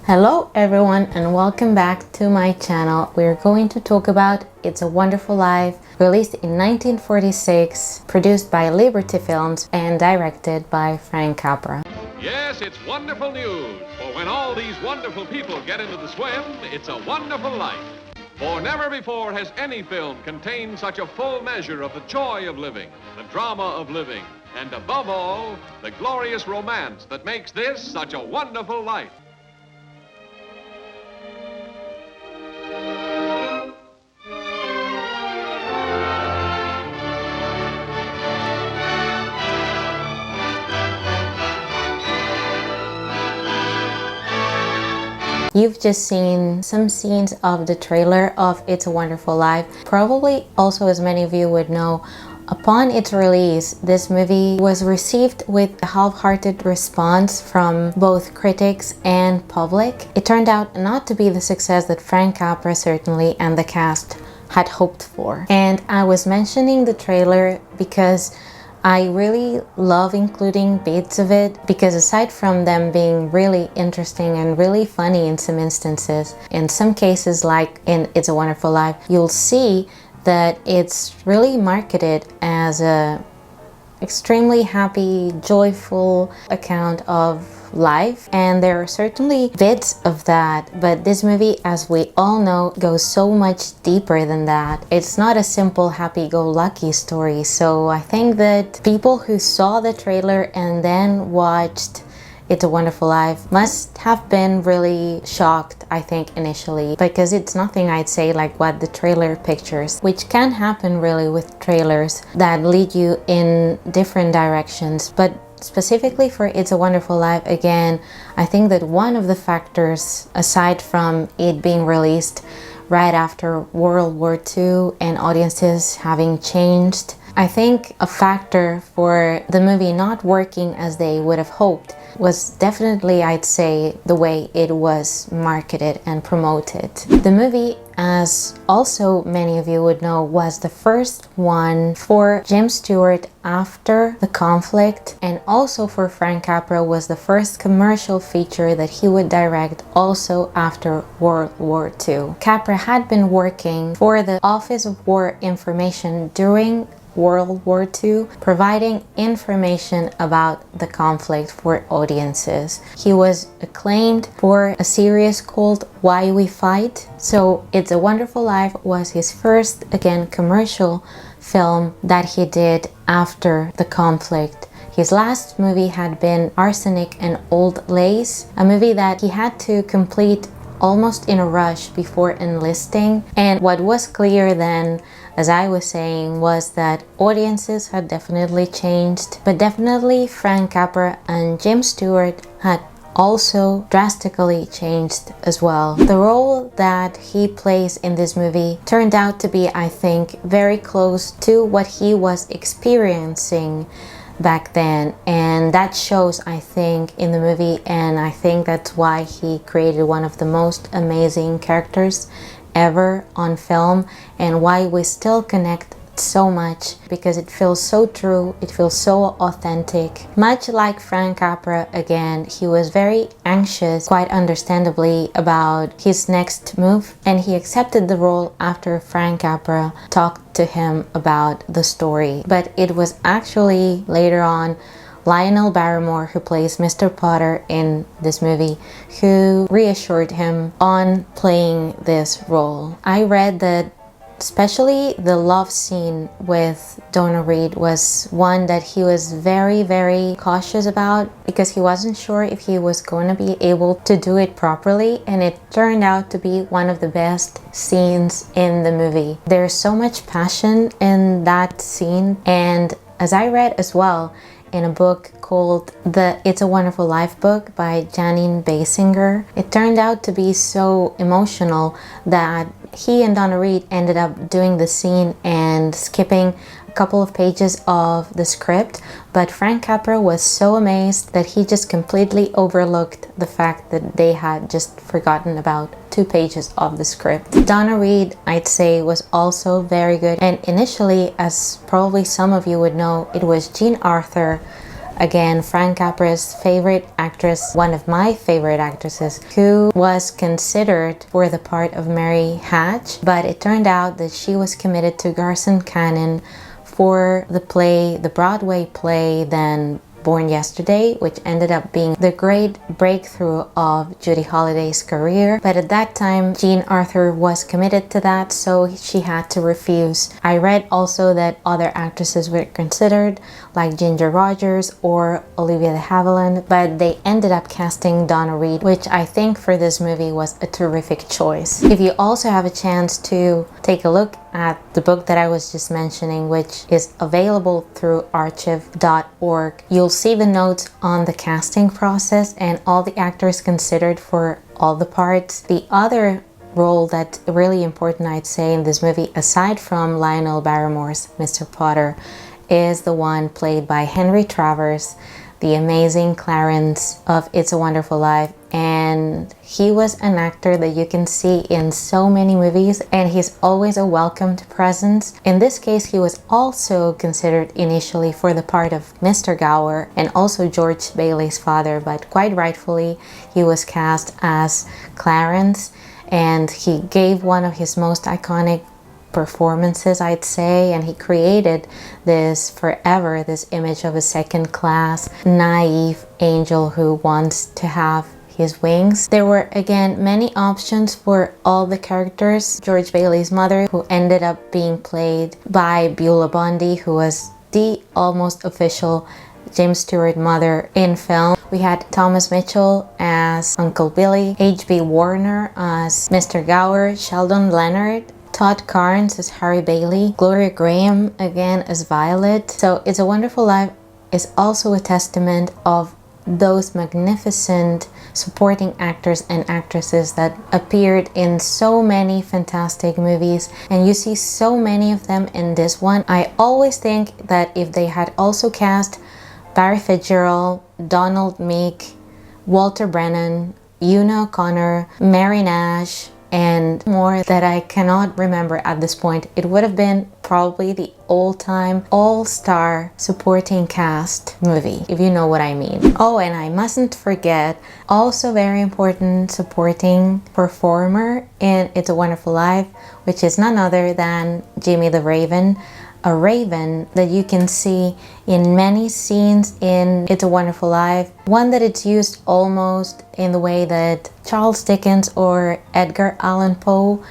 Hello everyone and welcome back to my channel. We're going to talk about It's a Wonderful Life, released in 1946, produced by Liberty Films and directed by Frank Capra. Yes, it's wonderful news, for when all these wonderful people get into the swim, it's a wonderful life. For never before has any film contained such a full measure of the joy of living, the drama of living, and above all, the glorious romance that makes this such a wonderful life. You've just seen some scenes of the trailer of It's a Wonderful Life. Probably also, as many of you would know, upon its release, this movie was received with a half-hearted response from both critics and public. It turned out not to be the success that Frank Capra certainly and the cast had hoped for. And I was mentioning the trailer because I really love including bits of it, because aside from them being really interesting and really funny in some instances, in some cases like in It's a Wonderful Life, you'll see that it's really marketed as a extremely happy, joyful account of life, and there are certainly bits of that, but this movie, as we all know, goes so much deeper than that. It's not a simple happy-go-lucky story, so I think that people who saw the trailer and then watched It's a Wonderful Life must have been really shocked, I think, initially, because it's nothing, I'd say, like what the trailer pictures, which can happen really with trailers that lead you in different directions. But specifically for It's a Wonderful Life, again, I think that one of the factors, aside from it being released right after World War II and audiences having changed, I think a factor for the movie not working as they would have hoped was definitely, I'd say, the way it was marketed and promoted. The movie, as also many of you would know, was the first one for Jim Stewart after the conflict, and also for Frank Capra was the first commercial feature that he would direct also after World War II. Capra had been working for the Office of War Information during World War II, providing information about the conflict for audiences. He was acclaimed for a series called Why We Fight. So It's a Wonderful Life was his first, again, commercial film that he did after the conflict. His last movie had been Arsenic and Old Lace, a movie that he had to complete almost in a rush before enlisting. And what was clear then, as I was saying, was that audiences had definitely changed, but definitely Frank Capra and Jim Stewart had also drastically changed as well. The role that he plays in this movie turned out to be, I think, very close to what he was experiencing back then, and that shows, I think, in the movie, and I think that's why he created one of the most amazing characters ever on film, and why we still connect so much, because it feels so true, it feels so authentic. Much like Frank Capra, again, he was very anxious, quite understandably, about his next move, and he accepted the role after Frank Capra talked to him about the story. But it was actually later on Lionel Barrymore, who plays Mr. Potter in this movie, who reassured him on playing this role. I read that especially the love scene with Donna Reed was one that he was very, very cautious about, because he wasn't sure if he was going to be able to do it properly, and it turned out to be one of the best scenes in the movie. There's so much passion in that scene, and as I read as well in a book called the It's a Wonderful Life book by Janine Basinger, it turned out to be so emotional that he and Donna Reed ended up doing the scene and skipping a couple of pages of the script, but Frank Capra was so amazed that he just completely overlooked the fact that they had just forgotten about 2 pages of the script. Donna Reed, I'd say, was also very good, and initially, as probably some of you would know, it was Jean Arthur Again, Frank Capra's favorite actress, one of my favorite actresses, who was considered for the part of Mary Hatch, but it turned out that she was committed to Garson Kanin for the play, the Broadway play, then Born Yesterday, which ended up being the great breakthrough of Judy Holliday's career. But at that time, Jean Arthur was committed to that, so she had to refuse. I read also that other actresses were considered, like Ginger Rogers or Olivia de Havilland, but they ended up casting Donna Reed, which I think for this movie was a terrific choice. If you also have a chance to take a look at the book that I was just mentioning, which is available through archive.org, you'll see the notes on the casting process and all the actors considered for all the parts. The other role that's really important, I'd say, in this movie, aside from Lionel Barrymore's Mr. Potter, is the one played by Henry Travers, the amazing Clarence of It's a Wonderful Life. And he was an actor that you can see in so many movies, and he's always a welcomed presence. In this case, he was also considered initially for the part of Mr. Gower and also George Bailey's father, but quite rightfully he was cast as Clarence, and he gave one of his most iconic performances, I'd say, and he created this forever, this image of a second-class, naive angel who wants to have his wings. There were again many options for all the characters. George Bailey's mother, who ended up being played by Beulah Bundy, who was the almost official James Stewart mother in film. We had Thomas Mitchell as Uncle Billy, H.B. Warner as Mr. Gower, Sheldon Leonard, Todd Carnes as Harry Bailey, Gloria Graham again as Violet. So It's a Wonderful Life is also a testament of those magnificent supporting actors and actresses that appeared in so many fantastic movies, and you see so many of them in this one. I always think that if they had also cast Barry Fitzgerald, Donald Meek, Walter Brennan, Una O'Connor, Mary Nash, and more that I cannot remember at this point, it would have been probably the all-time all-star supporting cast movie, if you know what I mean. Oh, and I mustn't forget, also very important supporting performer in It's a Wonderful Life, which is none other than Jimmy the Raven, a raven that you can see in many scenes in It's a Wonderful Life. One that it's used almost in the way that Charles Dickens or Edgar Allan Poe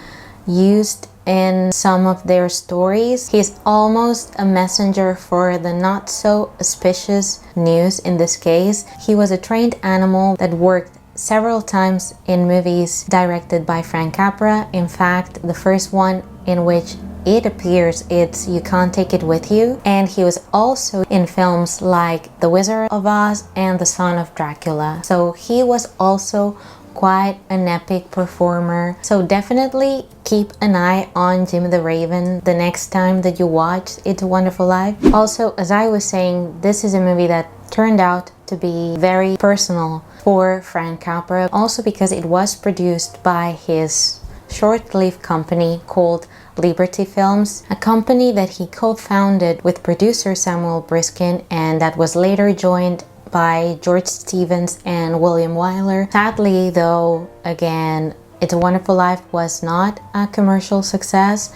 used in some of their stories. He's almost a messenger for the not so auspicious news in this case. He was a trained animal that worked several times in movies directed by Frank Capra. In fact, the first one in which it appears, it's You Can't Take It With You. And he was also in films like The Wizard of Oz and The Son of Dracula. So he was also quite an epic performer. So definitely keep an eye on Jimmy the Raven the next time that you watch It's a Wonderful Life. Also, as I was saying, this is a movie that turned out to be very personal for Frank Capra, also because it was produced by his short-lived company called Liberty Films, a company that he co-founded with producer Samuel Briskin, and that was later joined by George Stevens and William Wyler. Sadly, though, again, It's a Wonderful Life was not a commercial success,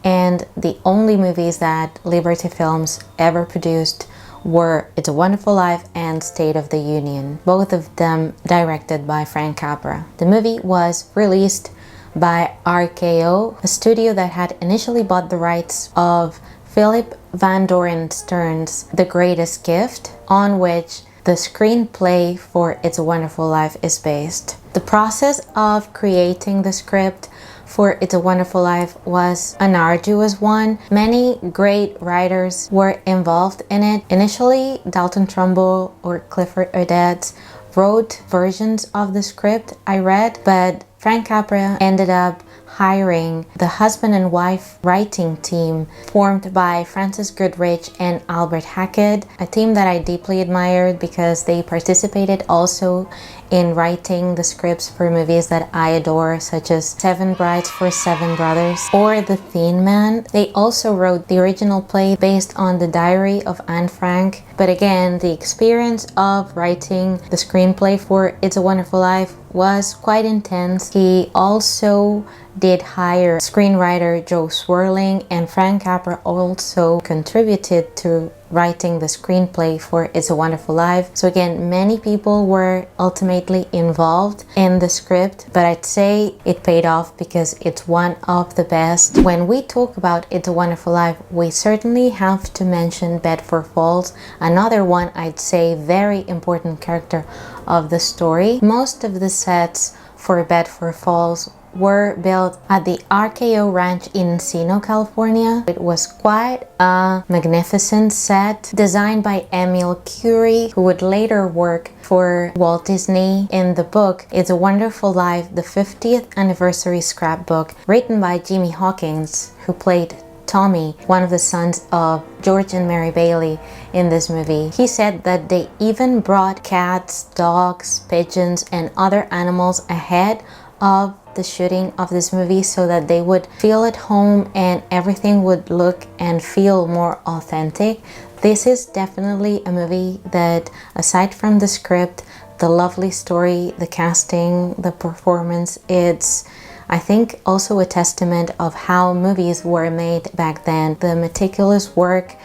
and the only movies that Liberty Films ever produced were It's a Wonderful Life and State of the Union, both of them directed by Frank Capra. The movie was released by RKO, a studio that had initially bought the rights of Philip Van Doren Stern's The Greatest Gift, on which the screenplay for It's a Wonderful Life is based. The process of creating the script for It's a Wonderful Life was an arduous one. Many great writers were involved in it. Initially, Dalton Trumbull or Clifford Odets wrote versions of the script I read, but Frank Capra ended up hiring the husband and wife writing team formed by Francis Goodrich and Albert Hackett, a team that I deeply admired because they participated also in writing the scripts for movies that I adore, such as Seven Brides for Seven Brothers or The Thin Man. They also wrote the original play based on the diary of Anne Frank. But again, the experience of writing the screenplay for It's a Wonderful Life was quite intense. He also did hire screenwriter Joe Swerling, and Frank Capra also contributed to writing the screenplay for It's a Wonderful Life. So again, many people were ultimately involved in the script, but I'd say it paid off because it's one of the best. When we talk about It's a Wonderful Life, we certainly have to mention Bedford Falls, another one I'd say very important character of the story. Most of the sets for Bedford Falls were built at the RKO Ranch in Encino, California. It was quite a magnificent set designed by Emil Curie, who would later work for Walt Disney. In the book It's a Wonderful Life, the 50th anniversary scrapbook, written by Jimmy Hawkins, who played Tommy, one of the sons of George and Mary Bailey in this movie. He said that they even brought cats, dogs, pigeons, and other animals ahead of the shooting of this movie so that they would feel at home and everything would look and feel more authentic. This is definitely a movie that, aside from the script, the lovely story, the casting, the performance, it's, I think, also a testament of how movies were made back then. The meticulous work,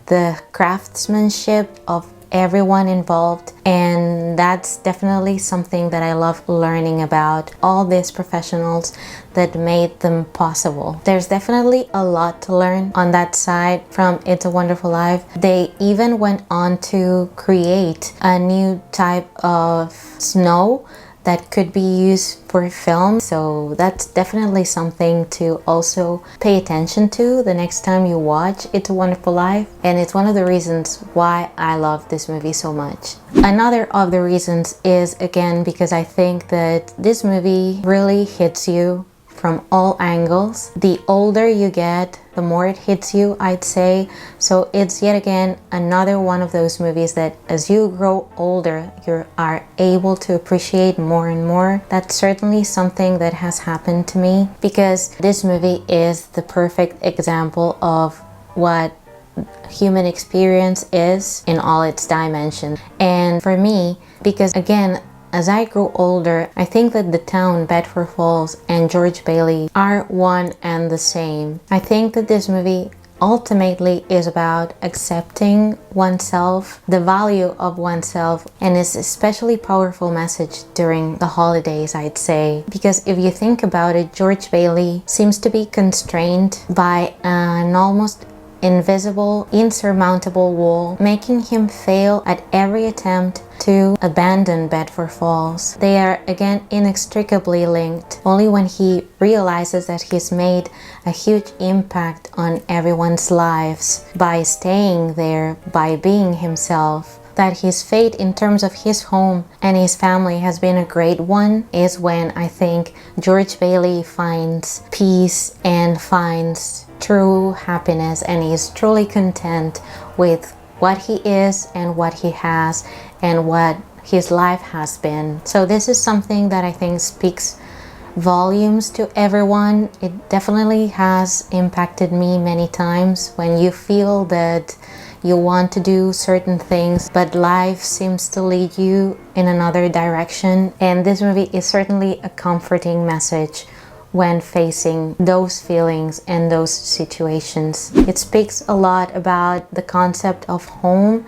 the craftsmanship of everyone involved, and that's definitely something that I love learning about, all these professionals that made them possible. There's definitely a lot to learn on that side from It's a Wonderful Life. They even went on to create a new type of snow that could be used for film, so that's definitely something to also pay attention to the next time you watch It's a Wonderful Life, and it's one of the reasons why I love this movie so much. Another of the reasons is, again, because I think that this movie really hits you from all angles. The older you get, the more it hits you, I'd say. So it's yet again another one of those movies that as you grow older, you are able to appreciate more and more. That's certainly something that has happened to me, because this movie is the perfect example of what human experience is in all its dimensions. And for me, because again, as I grow older, I think that the town Bedford Falls and George Bailey are one and the same. I think that this movie ultimately is about accepting oneself, the value of oneself, and is especially powerful message during the holidays, I'd say. Because if you think about it, George Bailey seems to be constrained by an almost invisible, insurmountable wall, making him fail at every attempt to abandon Bedford Falls. They are again inextricably linked. Only when he realizes that he's made a huge impact on everyone's lives by staying there, by being himself, that his fate in terms of his home and his family has been a great one, is when I think George Bailey finds peace and finds true happiness and is truly content with what he is and what he has and what his life has been. So this is something that I think speaks volumes to everyone. It definitely has impacted me many times when you feel that you want to do certain things, but life seems to lead you in another direction. And this movie is certainly a comforting message when facing those feelings and those situations. It speaks a lot about the concept of home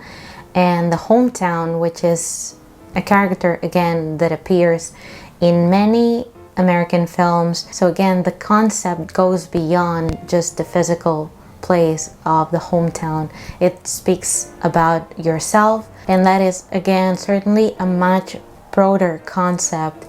and the hometown, which is a character, again, that appears in many American films. So again, the concept goes beyond just the physical place of the hometown. It speaks about yourself, and that is again certainly a much broader concept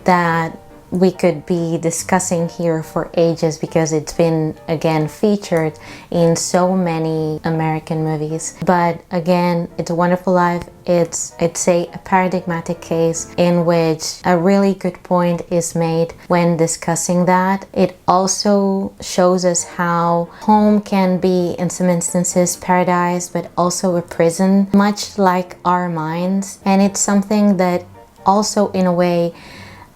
that we could be discussing here for ages because it's been again featured in so many American movies. But again, It's a Wonderful Life, it's, I'd say, a paradigmatic case in which a really good point is made when discussing that. It also shows us how home can be, in some instances, paradise, but also a prison, much like our minds. And it's something that also, in a way,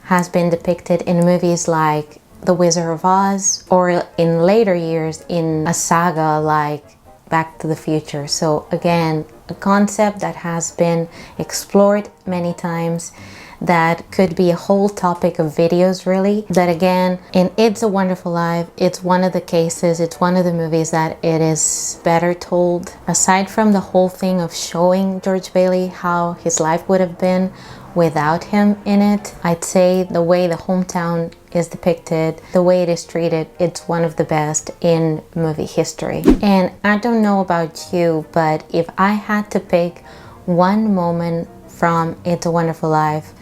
has been depicted in movies like The Wizard of Oz, or in later years in a saga like Back to the Future. So again, a concept that has been explored many times, that could be a whole topic of videos really. That again, in It's a Wonderful Life, it's one of the cases, it's one of the movies that it is better told. Aside from the whole thing of showing George Bailey how his life would have been without him in it, I'd say the way the hometown is depicted, the way it is treated, it's one of the best in movie history. And I don't know about you, but if I had to pick one moment from It's a Wonderful Life,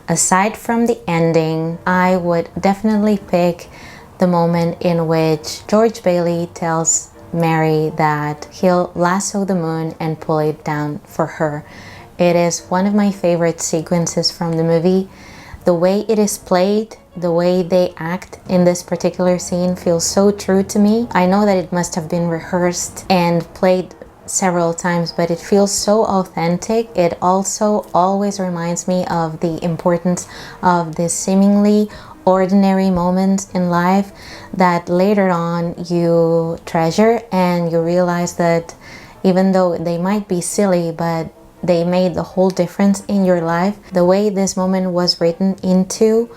aside from the ending, I would definitely pick the moment in which George Bailey tells Mary that he'll lasso the moon and pull it down for her. It is one of my favorite sequences from the movie. The way it is played, the way they act in this particular scene feels so true to me. I know that it must have been rehearsed and played several times, but it feels so authentic. It also always reminds me of the importance of this seemingly ordinary moments in life that later on you treasure, and you realize that even though they might be silly, but they made the whole difference in your life. The way this moment was written into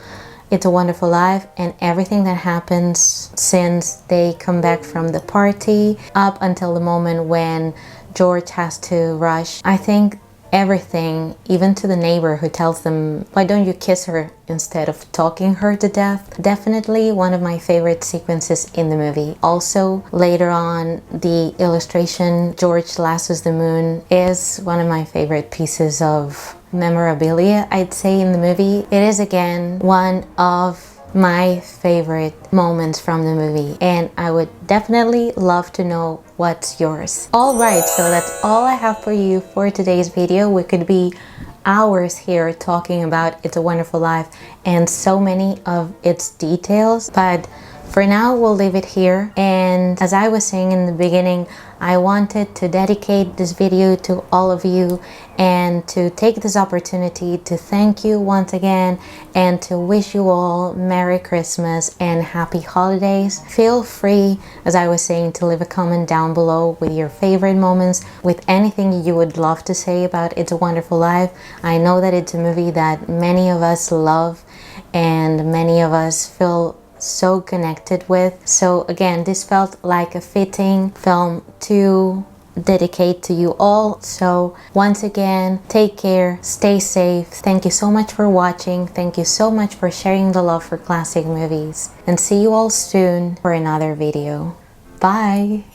It's a Wonderful Life, and everything that happens since they come back from the party up until the moment when George has to rush. I think everything, even to the neighbor who tells them, why don't you kiss her instead of talking her to death? Definitely one of my favorite sequences in the movie. Also, later on, the illustration, George lassos the moon, is one of my favorite pieces of memorabilia, I'd say, in the movie. It is again one of my favorite moments from the movie, and I would definitely love to know what's yours. Alright, so that's all I have for you for today's video. We could be hours here talking about It's a Wonderful Life and so many of its details, but for now we'll leave it here. And as I was saying in the beginning, I wanted to dedicate this video to all of you and to take this opportunity to thank you once again and to wish you all Merry Christmas and Happy Holidays. Feel free, as I was saying, to leave a comment down below with your favorite moments, with anything you would love to say about It's a Wonderful Life. I know that it's a movie that many of us love and many of us feel so connected with. So again, this felt like a fitting film to dedicate to you all. So once again, take care, stay safe. Thank you so much for watching. Thank you so much for sharing the love for classic movies, and see you all soon for another video. Bye.